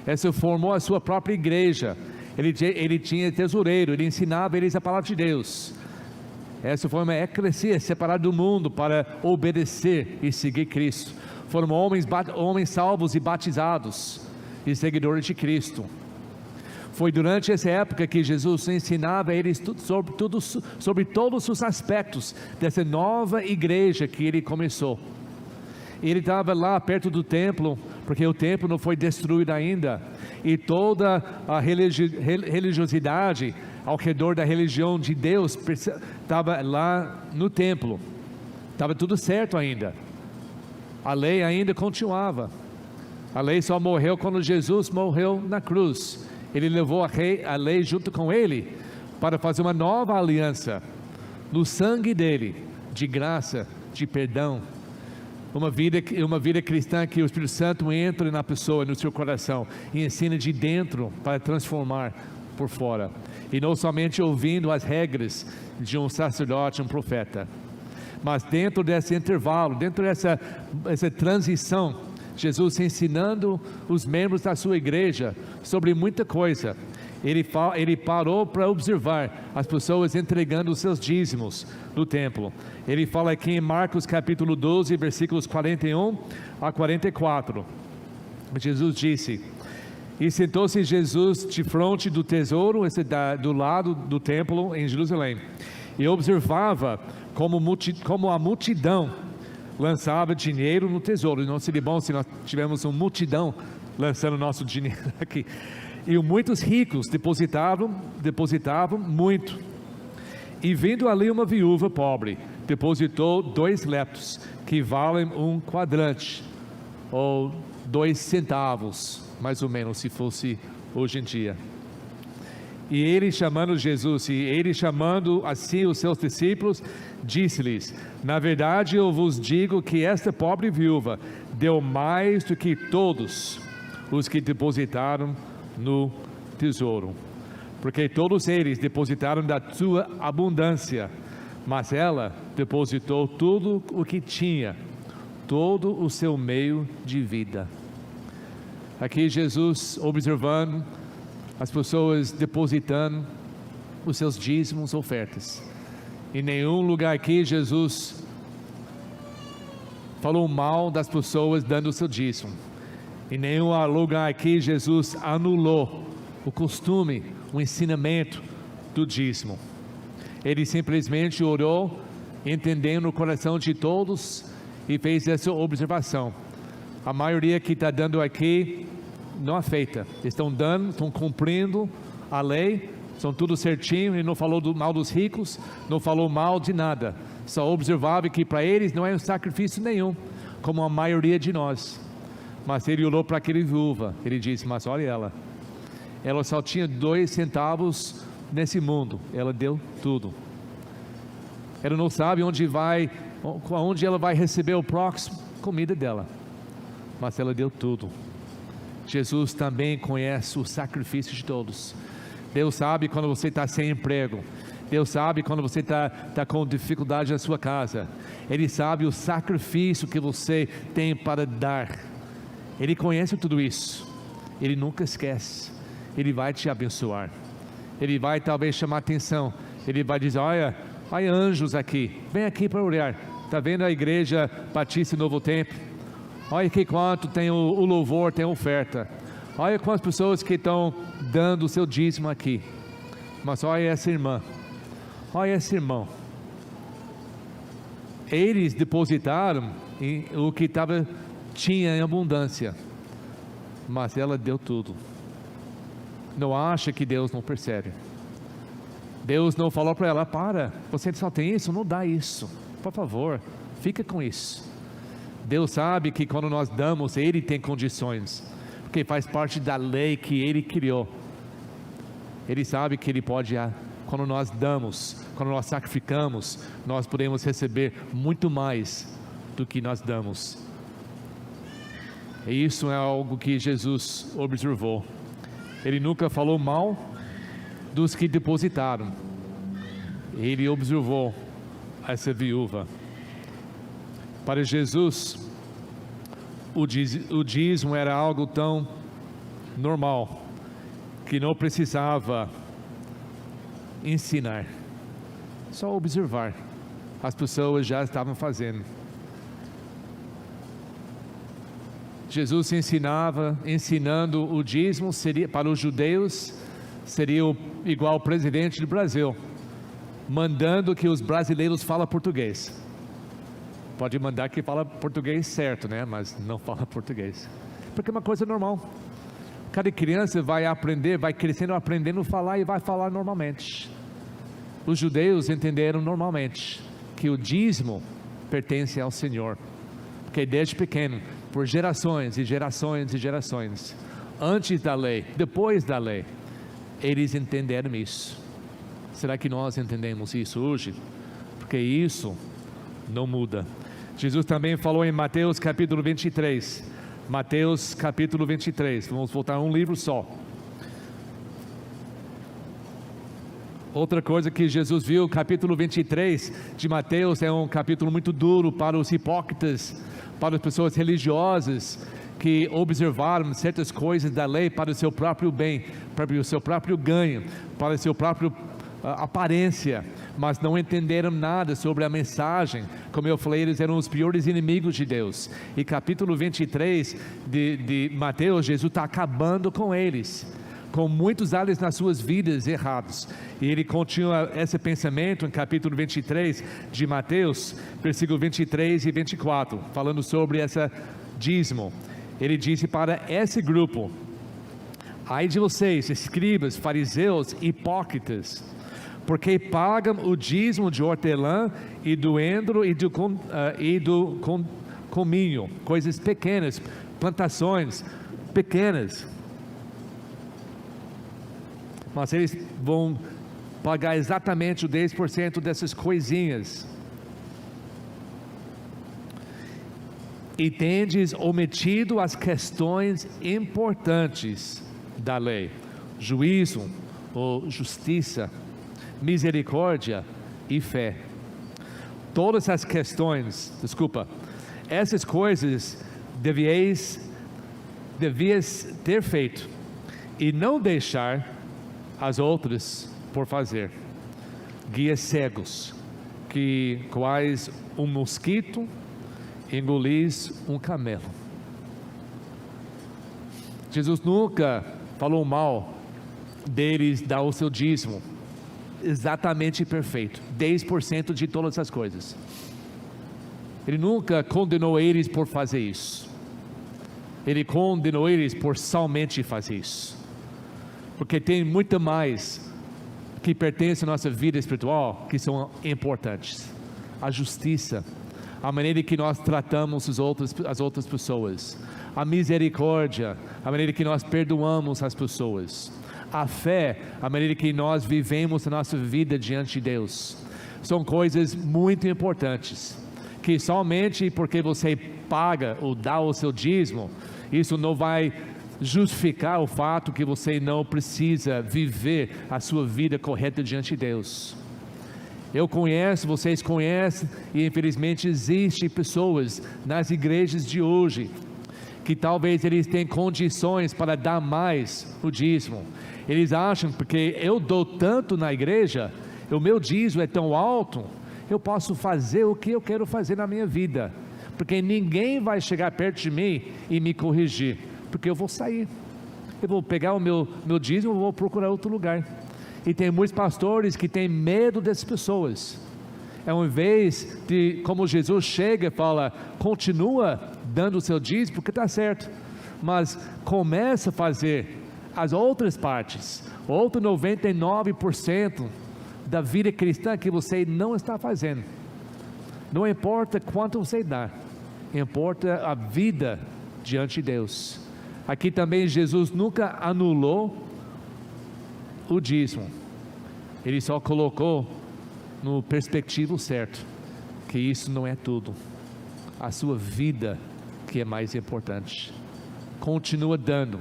Essa formou a sua própria igreja. Ele tinha tesoureiro, ele ensinava eles a palavra de Deus. Essa foi uma eclesia separada do mundo para obedecer e seguir Cristo. Foram homens salvos e batizados e seguidores de Cristo. Foi durante essa época que Jesus ensinava a eles sobre todos os aspectos dessa nova igreja que ele começou. Ele estava lá perto do templo, porque o templo não foi destruído ainda, e toda a religiosidade ao redor da religião de Deus estava lá no templo. Estava tudo certo ainda, a lei ainda continuava. A lei só morreu quando Jesus morreu na cruz. Ele levou a lei junto com ele para fazer uma nova aliança no sangue dele, de graça, de perdão. Uma vida cristã que o Espírito Santo entra na pessoa, no seu coração, e ensina de dentro para transformar por fora, e não somente ouvindo as regras de um sacerdote, um profeta, mas dentro desse intervalo, dentro dessa transição, Jesus ensinando os membros da sua igreja sobre muita coisa. Ele parou para observar as pessoas entregando os seus dízimos no templo. Ele fala aqui em Marcos capítulo 12, versículos 41 a 44. Jesus disse: e sentou-se Jesus de frente do tesouro, do lado do templo em Jerusalém, e observava como a multidão lançava dinheiro no tesouro. E não seria bom se nós tivéssemos uma multidão lançando nosso dinheiro aqui. E muitos ricos depositavam muito. E vendo ali uma viúva pobre, depositou 2 leptos, que valem um quadrante, ou 2 centavos, mais ou menos, se fosse hoje em dia. E ele chamando assim os seus discípulos, disse-lhes: na verdade eu vos digo que esta pobre viúva deu mais do que todos os que depositaram no tesouro, porque todos eles depositaram da sua abundância, mas ela depositou tudo o que tinha, todo o seu meio de vida. Aqui Jesus observando as pessoas depositando os seus dízimos, ofertas. Em nenhum lugar aqui Jesus falou mal das pessoas dando o seu dízimo. Em nenhum lugar aqui Jesus anulou o costume, o ensinamento do dízimo. Ele simplesmente orou, entendendo o coração de todos, e fez essa observação: a maioria que está dando aqui não aceita, estão dando, estão cumprindo a lei, são tudo certinho. E não falou mal dos ricos, não falou mal de nada, só observava que para eles não é um sacrifício nenhum, como a maioria de nós. Mas ele olhou para aquele viúva, ele disse: mas olha ela só tinha 2 centavos nesse mundo, ela deu tudo. Ela não sabe onde ela vai receber o próximo comida dela, mas ela deu tudo. Jesus também conhece o sacrifício de todos. Deus sabe quando você está sem emprego, Deus sabe quando você está com dificuldade na sua casa, Ele sabe o sacrifício que você tem para dar. Ele conhece tudo isso, Ele nunca esquece. Ele vai te abençoar, Ele vai talvez chamar atenção, Ele vai dizer: olha anjos aqui, vem aqui para olhar, está vendo a igreja Batista Novo Tempo? Olha aqui quanto tem o louvor, tem a oferta, olha quantas pessoas que estão dando o seu dízimo aqui, mas olha essa irmã, olha esse irmão. Eles depositaram o que tinha em abundância, mas ela deu tudo. Não acha que Deus não percebe? Deus não falou para ela: para, você só tem isso, não dá isso, por favor, fica com isso. Deus sabe que quando nós damos, Ele tem condições, porque faz parte da lei que Ele criou. Ele sabe que Ele pode, quando nós damos, quando nós sacrificamos, nós podemos receber muito mais do que nós damos. E isso é algo que Jesus observou. Ele nunca falou mal dos que depositaram. Ele observou essa viúva. Para Jesus, o dízimo era algo tão normal que não precisava ensinar, só observar. As pessoas já estavam fazendo. Jesus ensinando o dízimo, seria para os judeus, seria igual ao presidente do Brasil mandando que os brasileiros falem português. Pode mandar que fala português certo, né? Mas não fala português, porque é uma coisa normal. Cada criança vai aprender, vai crescendo, aprendendo a falar e vai falar normalmente. Os judeus entenderam normalmente que o dízimo pertence ao Senhor, porque desde pequeno, por gerações e gerações e gerações, antes da lei, depois da lei, eles entenderam isso. Será que nós entendemos isso hoje? Porque isso não muda. Jesus também falou em Mateus capítulo 23, Mateus capítulo 23, vamos voltar a um livro só. Outra coisa que Jesus viu, capítulo 23 de Mateus, é um capítulo muito duro para os hipócritas, para as pessoas religiosas, que observaram certas coisas da lei para o seu próprio bem, para o seu próprio ganho, para o seu próprio aparência, mas não entenderam nada sobre a mensagem. Como eu falei, eles eram os piores inimigos de Deus. E capítulo 23 de Mateus, Jesus está acabando com eles, com muitos áreas nas suas vidas errados. E ele continua esse pensamento em capítulo 23 de Mateus, versículo 23 e 24, falando sobre essa dízimo. Ele disse para esse grupo: ai de vocês, escribas, fariseus, hipócritas, porque pagam o dízimo de hortelã e do endro e do cominho, coisas pequenas, plantações pequenas, mas eles vão pagar exatamente o 10% dessas coisinhas. E tendes omitido as questões importantes da lei: juízo ou justiça, misericórdia e fé. Todas as questões, essas coisas devias ter feito, e não deixar as outras por fazer. Guias cegos, quais um mosquito engolis um camelo. Jesus nunca falou mal deles dar o seu dízimo exatamente perfeito, 10% de todas as coisas. Ele nunca condenou eles por fazer isso. Ele condenou eles por somente fazer isso, porque tem muito mais que pertence à nossa vida espiritual que são importantes: a justiça, a maneira que nós tratamos as outras pessoas, a misericórdia, a maneira que nós perdoamos as pessoas, a fé, a maneira que nós vivemos a nossa vida diante de Deus. São coisas muito importantes, que somente porque você paga ou dá o seu dízimo, isso não vai justificar o fato que você não precisa viver a sua vida correta diante de Deus. Eu conheço, vocês conhecem, e infelizmente existem pessoas nas igrejas de hoje que talvez eles tenham condições para dar mais o dízimo. Eles acham, porque eu dou tanto na igreja, o meu dízimo é tão alto, eu posso fazer o que eu quero fazer na minha vida, porque ninguém vai chegar perto de mim e me corrigir, porque eu vou sair, eu vou pegar o meu dízimo e vou procurar outro lugar. E tem muitos pastores que têm medo dessas pessoas. Ao invés de, como Jesus chega e fala, continua dando o seu dízimo, porque está certo, mas começa a fazer as outras partes, outro 99% da vida cristã que você não está fazendo. Não importa quanto você dá, importa a vida diante de Deus. Aqui também Jesus nunca anulou o dízimo, ele só colocou no perspectivo certo, que isso não é tudo, a sua vida que é mais importante. Continua dando,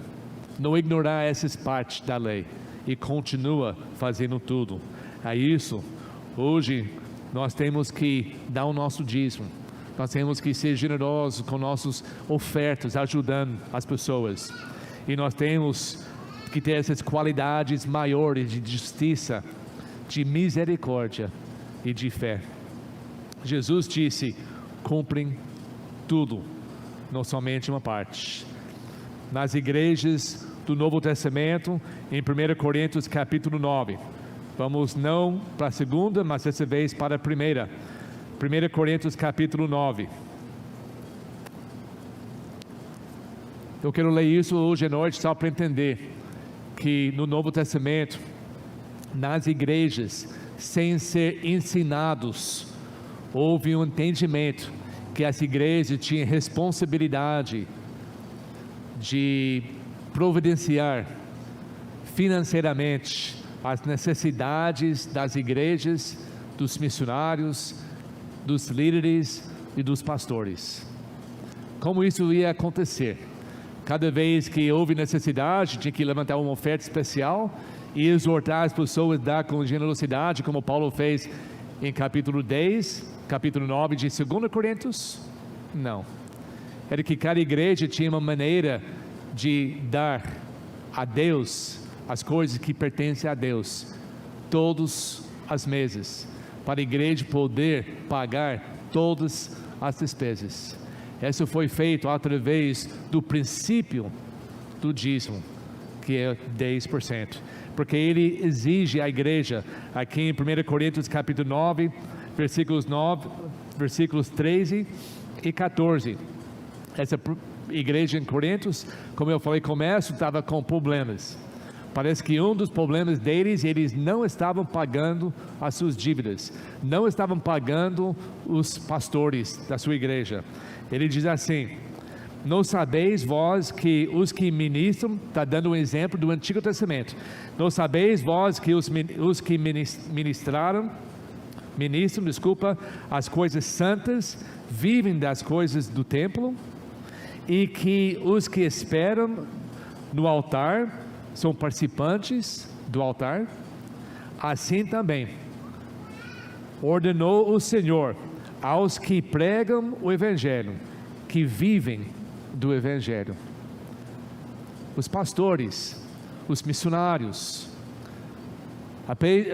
não ignorar essas partes da lei, e continua fazendo tudo. É isso, hoje nós temos que dar o nosso dízimo, nós temos que ser generosos com nossas ofertas, ajudando as pessoas, e nós temos que ter essas qualidades maiores de justiça, de misericórdia e de fé. Jesus disse: cumprem tudo, não somente uma parte. Nas igrejas do Novo Testamento, em 1 Coríntios capítulo 9, vamos não para a segunda, mas dessa vez para a primeira. 1 Coríntios capítulo 9. Eu quero ler isso hoje à noite só para entender que no Novo Testamento, nas igrejas, sem ser ensinados, houve um entendimento que as igrejas tinham responsabilidade de providenciar financeiramente as necessidades das igrejas, dos missionários, dos líderes e dos pastores. Como isso ia acontecer? Cada vez que houve necessidade, tinha que levantar uma oferta especial e exortar as pessoas a dar com generosidade, como Paulo fez em capítulo 10, capítulo 9 de 2 Coríntios? Não. era que cada igreja tinha uma maneira de dar a Deus as coisas que pertencem a Deus, todos os meses, para a igreja poder pagar todas as despesas. Isso foi feito através do princípio do dízimo, que é 10%, porque ele exige à igreja, aqui em 1 Coríntios capítulo 9, versículos 13 e 14, essa igreja em Coríntios, como eu falei, estava com problemas. Parece que um dos problemas deles, eles não estavam pagando as suas dívidas, não estavam pagando os pastores da sua igreja. Ele diz assim: não sabeis vós que os que ministram, está dando um exemplo do Antigo Testamento, não sabeis vós que os que ministram as coisas santas, vivem das coisas do templo, e que os que esperam no altar são participantes do altar? Assim também ordenou o Senhor aos que pregam o Evangelho, que vivem do Evangelho. Os pastores, os missionários,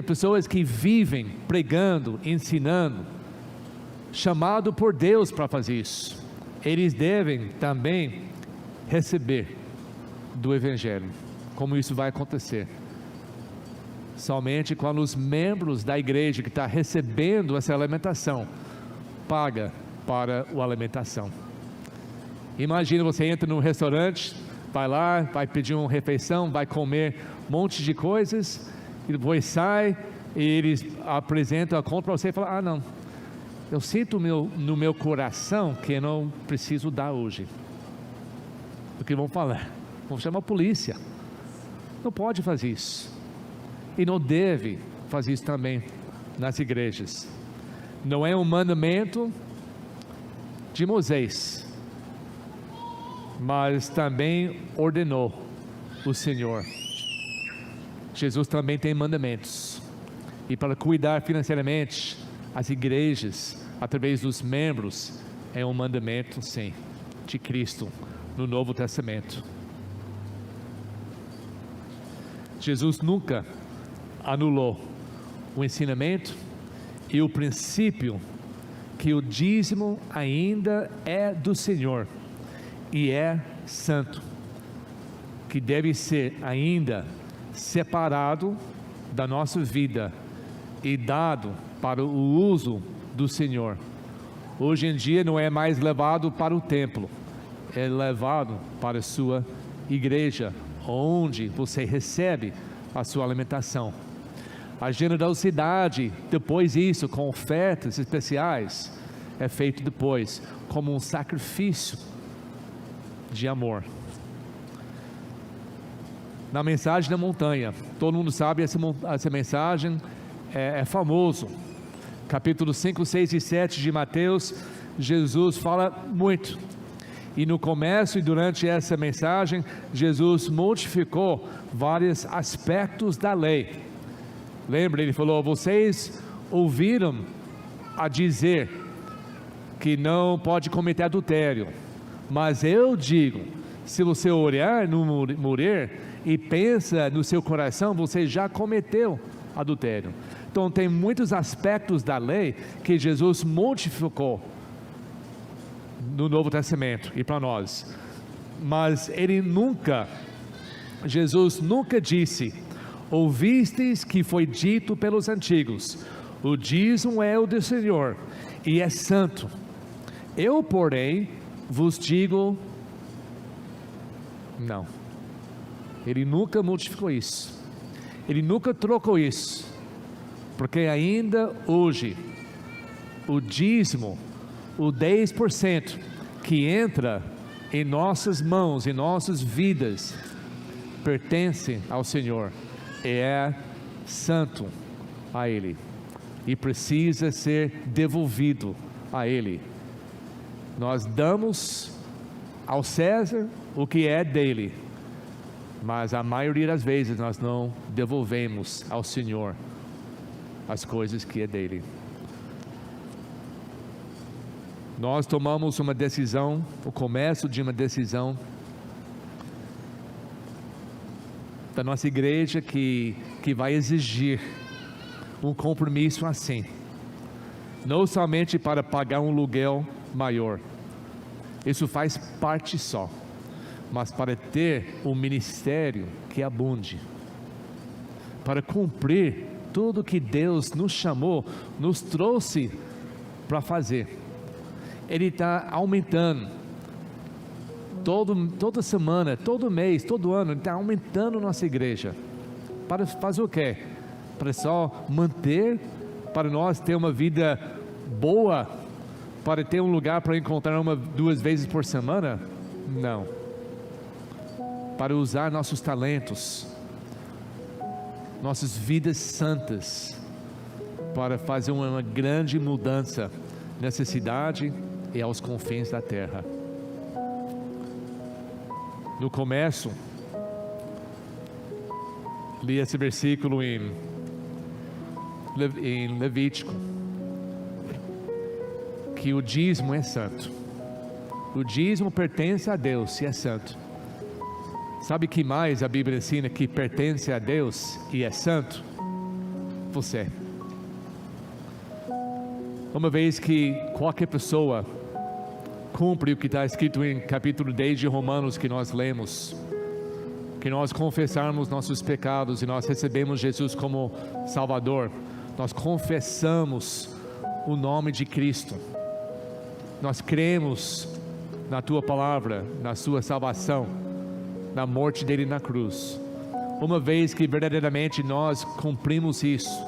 pessoas que vivem pregando, ensinando, chamado por Deus para fazer isso, eles devem também receber do Evangelho. Como isso vai acontecer? Somente quando os membros da igreja que está recebendo essa alimentação paga para a alimentação. Imagina, você entra num restaurante, vai lá, vai pedir uma refeição, vai comer um monte de coisas, e depois sai, e eles apresentam a conta para você e fala: ah, não, eu sinto no meu coração que eu não preciso dar hoje. O que vão falar? Vão chamar a polícia. Não pode fazer isso, e não deve fazer isso também nas igrejas. Não é um mandamento de Moisés, mas também ordenou o Senhor. Jesus também tem mandamentos, e para cuidar financeiramente as igrejas, através dos membros, é um mandamento, sim, de Cristo, no Novo Testamento. Jesus nunca anulou o ensinamento e o princípio que o dízimo ainda é do Senhor e é santo, que deve ser ainda separado da nossa vida e dado para o uso do Senhor. Hoje em dia não é mais levado para o templo, é levado para a sua igreja, onde você recebe a sua alimentação. A generosidade, depois disso, com ofertas especiais, é feito depois, como um sacrifício de amor. Na mensagem da montanha, todo mundo sabe, essa mensagem é famoso, capítulo 5, 6 e 7 de Mateus. Jesus fala muito, e no começo e durante essa mensagem, Jesus modificou vários aspectos da lei. Lembra, ele falou: vocês ouviram a dizer que não pode cometer adultério, mas eu digo, se você olhar no mulher e pensa no seu coração, você já cometeu adultério. Então tem muitos aspectos da lei que Jesus modificou no Novo Testamento e para nós, mas Jesus nunca disse: ouvistes que foi dito pelos antigos, o dízimo é o do Senhor e é santo, eu porém vos digo. Não, ele nunca modificou isso, ele nunca trocou isso, porque ainda hoje o dízimo, o 10% que entra em nossas mãos, em nossas vidas, pertence ao Senhor, é santo a Ele e precisa ser devolvido a Ele. Nós damos ao César o que é dele, mas a maioria das vezes nós não devolvemos ao Senhor as coisas que é dele. Nós tomamos uma decisão, o começo de uma decisão da nossa igreja que vai exigir um compromisso assim, não somente para pagar um aluguel maior, isso faz parte só, mas para ter um ministério que abunde, para cumprir tudo que Deus nos chamou, nos trouxe para fazer. Ele está aumentando, toda semana, todo mês, todo ano, Ele está aumentando nossa igreja, para fazer o quê? Para só manter, para nós ter uma vida boa, para ter um lugar para encontrar 2 vezes por semana? Não, para usar nossos talentos, nossas vidas santas, para fazer uma grande mudança nessa cidade e aos confins da terra. No começo, li esse versículo em Levítico, que o dízimo é santo. O dízimo pertence a Deus e é santo. Sabe que mais a Bíblia ensina que pertence a Deus e é santo? Você. Uma vez que qualquer pessoa cumpre o que está escrito em capítulo 10 de Romanos que nós lemos, que nós confessarmos nossos pecados e nós recebemos Jesus como Salvador, nós confessamos o nome de Cristo, nós cremos na Tua Palavra, na Sua salvação, na morte dele na cruz. Uma vez que verdadeiramente nós cumprimos isso,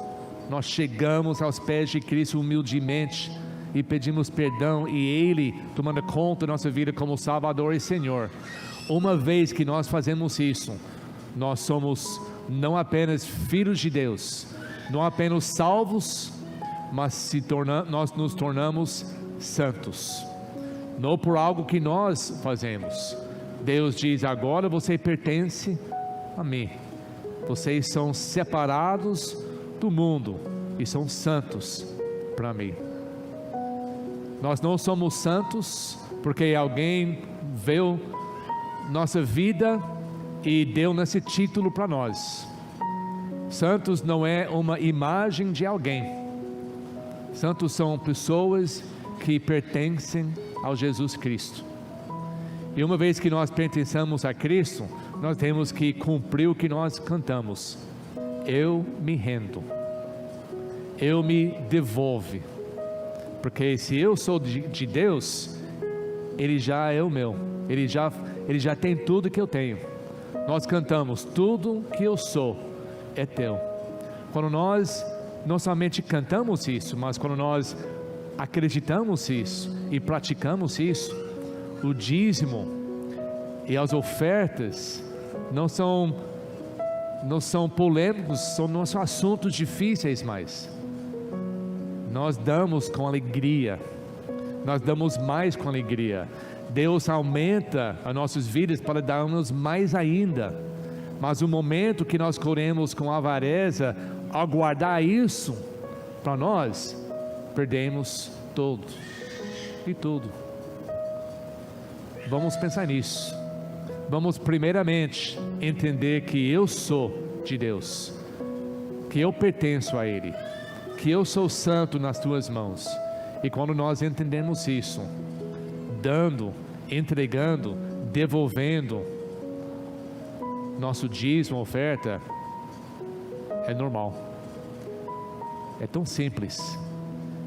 nós chegamos aos pés de Cristo humildemente e pedimos perdão, e Ele tomando conta da nossa vida como Salvador e Senhor. Uma vez que nós fazemos isso, nós somos não apenas filhos de Deus, não apenas salvos, mas nós nos tornamos santos, não por algo que nós fazemos. Deus diz: agora você pertence a mim, vocês são separados do mundo e são santos para mim. Nós não somos santos porque alguém viu nossa vida e deu nesse título para nós. Santos não é uma imagem de alguém. Santos são pessoas que pertencem ao Jesus Cristo. E uma vez que nós pertencemos a Cristo, nós temos que cumprir o que nós cantamos: eu me rendo, eu me devolvo, porque se eu sou de Deus, Ele já é o meu, Ele já tem tudo que eu tenho. Nós cantamos: tudo que eu sou é teu. Quando nós não somente cantamos isso, mas quando nós acreditamos isso e praticamos isso, o dízimo e as ofertas não são polêmicos, não são assuntos difíceis mais. Nós damos com alegria, nós damos mais com alegria. Deus aumenta as nossas vidas para darmos mais ainda, mas o momento que nós corremos com avareza, ao guardar isso para nós, perdemos tudo e tudo. Vamos pensar nisso. Vamos primeiramente entender que eu sou de Deus, que eu pertenço a Ele, que eu sou santo nas Tuas mãos. E quando nós entendemos isso, dando, entregando, devolvendo nosso dízimo, oferta, é normal, é tão simples,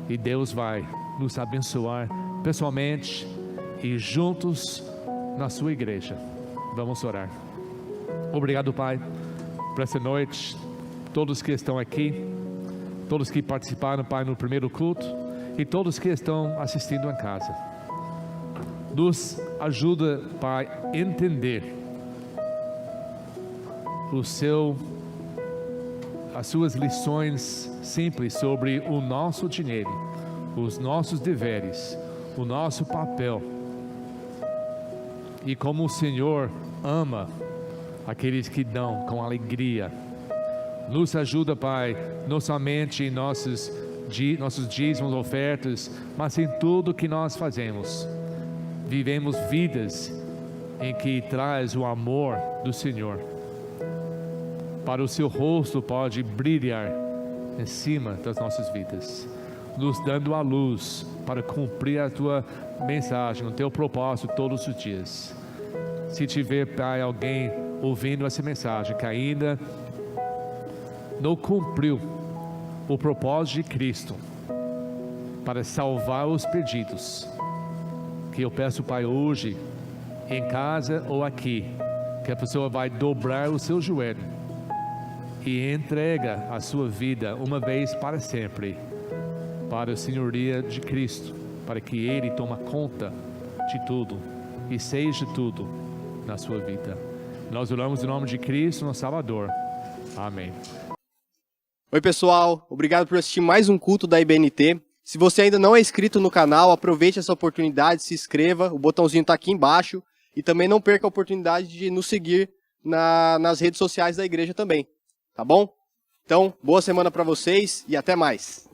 e Deus vai nos abençoar pessoalmente e juntos na sua igreja. Vamos orar. Obrigado, Pai, por essa noite, todos que estão aqui, todos que participaram, Pai, no primeiro culto, e todos que estão assistindo em casa. Nos ajuda, Pai, a entender as suas lições simples sobre o nosso dinheiro, os nossos deveres, o nosso papel, e como o Senhor ama aqueles que dão com alegria. Nos ajuda, Pai, não somente em nossas nossos dízimos, ofertas, mas em tudo que nós fazemos. Vivemos vidas em que traz o amor do Senhor. Para o seu rosto pode brilhar em cima das nossas vidas, nos dando a luz para cumprir a tua mensagem, o teu propósito todos os dias. Se tiver, Pai, alguém ouvindo essa mensagem que ainda não cumpriu o propósito de Cristo para salvar os perdidos, que eu peço, Pai, hoje, em casa ou aqui, que a pessoa vai dobrar o seu joelho e entrega a sua vida uma vez para sempre para a senhoria de Cristo, para que Ele tome conta de tudo e seja tudo na sua vida. Nós oramos em nome de Cristo, nosso Salvador. Amém. Oi pessoal, obrigado por assistir mais um culto da IBNT. Se você ainda não é inscrito no canal, aproveite essa oportunidade, se inscreva, o botãozinho está aqui embaixo. E também não perca a oportunidade de nos seguir nas redes sociais da igreja também, tá bom? Então, boa semana para vocês e até mais.